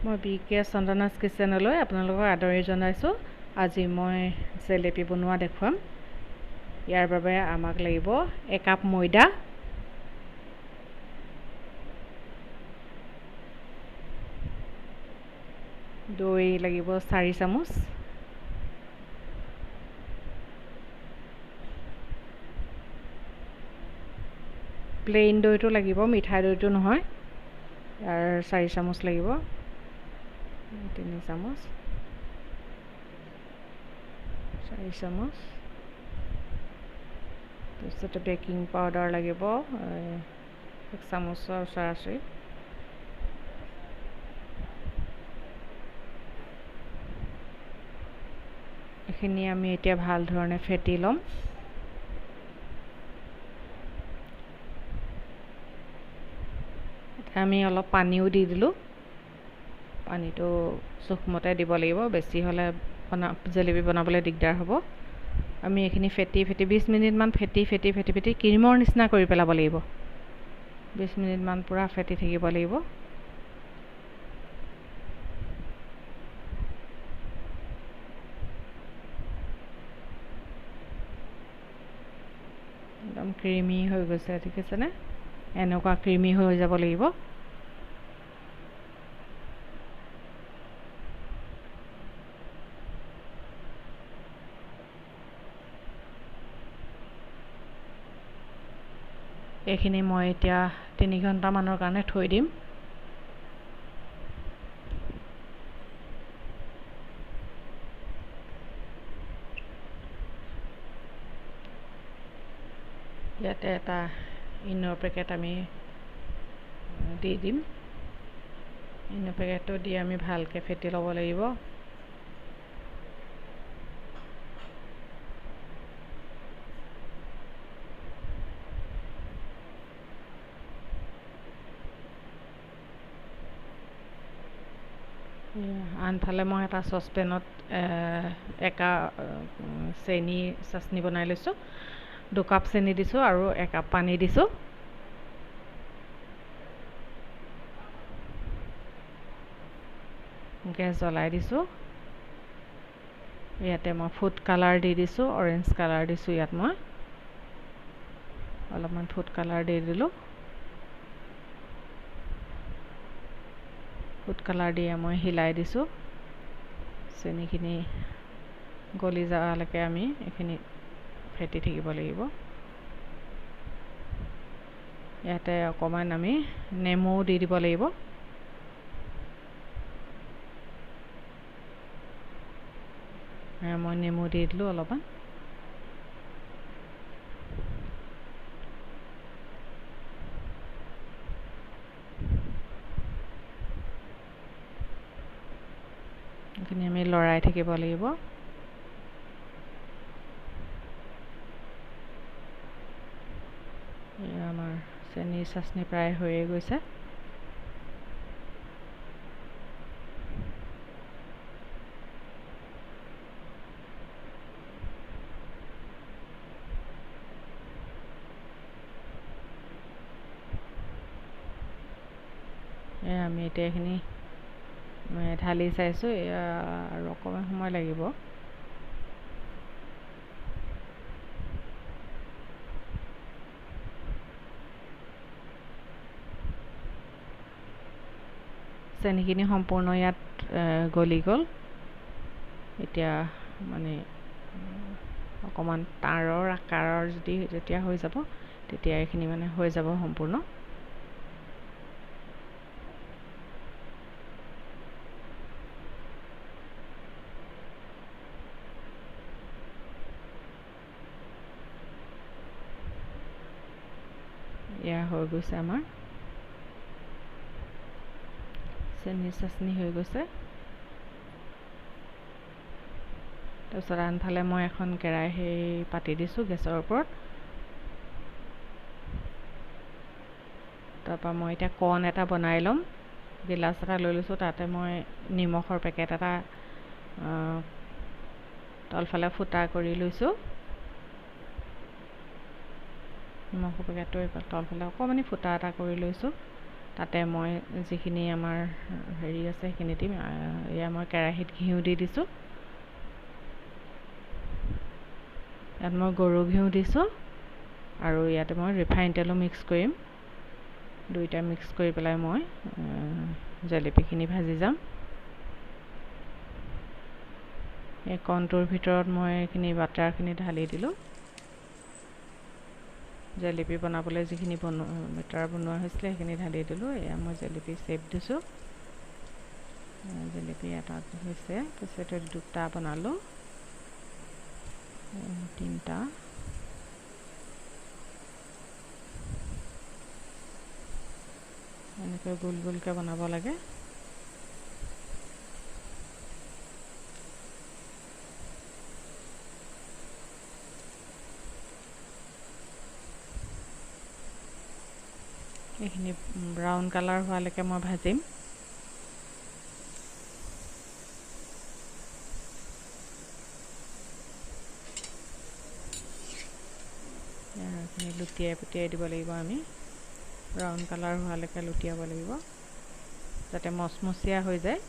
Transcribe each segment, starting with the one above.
মই বিকে চন্দনাছ কিচেনলৈ আপোনালোকক আদৰণি জনাইছোঁ। আজি মই জেলেপি বনোৱা দেখুৱাম। ইয়াৰ বাবে আমাক লাগিব 1 কাপ ময়দা, দৈ লাগিব 4 চামুচ, প্লেইন দৈটো লাগিব, মিঠাই দৈটো নহয়। ইয়াৰ 4 চামুচ লাগিব, 3 চামুচ, 4 চামুচ। তাৰপিছতে বেকিং পাউডাৰ লাগিব 1 চামুচৰ ওচৰা-ওচৰি। এইখিনি আমি এতিয়া ভাল ধৰণে ফেটি ল'ম। আমি অলপ পানীও দি দিলোঁ। পানীটো জোখমতে দিব লাগিব, বেছি হ'লে জেলেপি বনাবলৈ দিগদাৰ হ'ব। আমি এইখিনি ফেটি 20 মিনিটমান ফেটি ক্ৰীমৰ নিচিনা কৰি পেলাব লাগিব। 20 মিনিটমান পূৰা ফেটি থাকিব লাগিব। একদম ক্ৰীমি হৈ গৈছে, ঠিক আছেনে? এনেকুৱা ক্ৰীমি হৈ যাব লাগিব। এইখিনি মই এতিয়া 3 ঘণ্টামানৰ কাৰণে থৈ দিম। ইয়াতে এটা ইনৰ পেকেট আমি দি দিম। ইনৰ পেকেটটো দি আমি ভালকৈ ফেটি ল'ব লাগিব। আনফালে মই এটা চচপেনত 1 কাপ চেনি চাচনি বনাই লৈছোঁ। 2 কাপ চেনি দিছোঁ আৰু 1 কাপ পানী দিছোঁ। গেছ জ্বলাই দিছোঁ। ইয়াতে মই ফুড কালাৰ দি দিছোঁ, অৰেঞ্জ কালাৰ দিছোঁ। ইয়াত মই অলপমান ফুড কালাৰ দি দিলোঁ। ফুড কালাৰ দিয়ে মই হিলাই দিছোঁ। চেনিখিনি গলি যোৱালৈকে আমি এইখিনি ফেটি থাকিব লাগিব। ইয়াতে অকণমান আমি নেমু দি দিব লাগিব। মই নেমু দি দিলোঁ অলপমান। এইখিনি আমি লৰাই থাকিব লাগিব। আমাৰ চেনি চাচনি প্ৰায় হৈয়ে গৈছে। আমি এতিয়া এইখিনি ঢালি চাইছোঁ, আৰু অকণমান সময় লাগিব। চেনিখিনি সম্পূৰ্ণ ইয়াত গলি গ'ল। এতিয়া মানে অকণমান তাঁৰৰ আকাৰৰ যেতিয়া হৈ যাব, তেতিয়া এইখিনি মানে হৈ যাব সম্পূৰ্ণ। এয়া হৈ গৈছে আমাৰ চেনি চাচনি হৈ গৈছে। তাৰপিছত আনফালে মই এখন কেৰাহী পাতি দিছোঁ গেছৰ ওপৰত। তাৰপৰা মই এতিয়া কণ এটা বনাই ল'ম। গিলাচ এটা লৈ লৈছোঁ, তাতে মই নিমখৰ পেকেট এটা তলফালে ফুটা কৰি লৈছোঁ। নিমখৰ পেকেটটো তলফালে অকণমানি ফুটা এটা কৰি লৈছোঁ। তাতে মই যিখিনি আমাৰ হেৰি আছে সেইখিনি দিম। এয়া মই কেৰাহীত ঘিউ দি দিছোঁ। ইয়াত মই গৰু ঘিউ দিছোঁ আৰু ইয়াতে মই ৰিফাইন তেলো মিক্স কৰিম। দুইটা মিক্স কৰি পেলাই মই জেলেপিখিনি ভাজি যাম। এই কণটোৰ ভিতৰত মই এইখিনি বাটাৰখিনি ঢালি দিলোঁ। জেলেপি বনাবলৈ যিখিনি বেটাৰ বনোৱা হৈছিলে সেইখিনি ঢালি দিলোঁ। এয়া মই জেলেপি শ্বেপ দিছোঁ। জেলেপি এটা হৈছে, তাৰপিছত দুটা বনালোঁ, তিনিটা, এনেকৈ গোল গোলকৈ বনাব লাগে। এইখিনি ব্ৰাউন কালাৰ হোৱালৈকে মই ভাজিম। এইখিনি লুটিয়াই পুটিয়াই দিব লাগিব। আমি ব্ৰাউন কালাৰ হোৱালৈকে লুটিয়াব লাগিব যাতে মচমচীয়া হৈ যায়।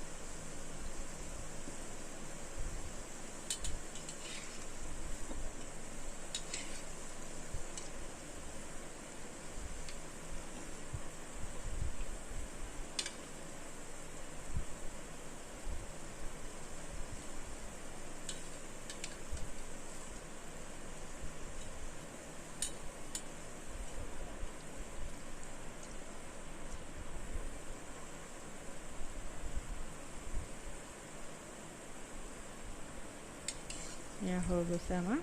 এয়া হৈ গৈছে আমাৰ।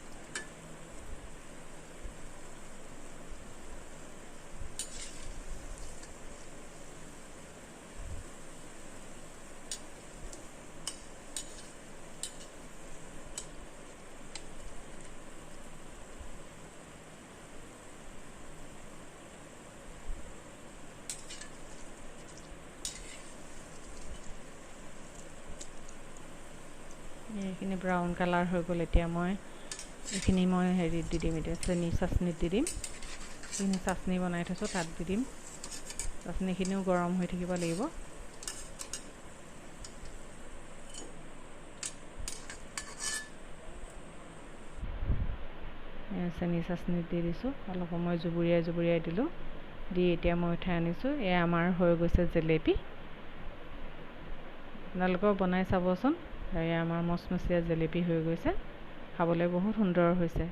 এইখিনি ব্ৰাউন কালাৰ হৈ গ'ল। এতিয়া মই এইখিনি হেৰিত দি দিম, এতিয়া চেনি চাটনিত দি দিম। এইখিনি চাটনি বনাই থৈছোঁ তাত দি দিম। চাটনিখিনিও গৰম হৈ থাকিব লাগিব। চেনি চাটনিত দি দিছোঁ, অলপ সময় জুবুৰিয়াই জুবুৰিয়াই দিলোঁ, দি এতিয়া মই উঠাই আনিছোঁ। এয়া আমাৰ হৈ গৈছে জেলেপি। আপোনালোকেও বনাই চাবচোন। এয়া আমাৰ মচমচীয়া জেলেপি হৈ গৈছে, খাবলৈ বহুত সুন্দৰ হৈছে।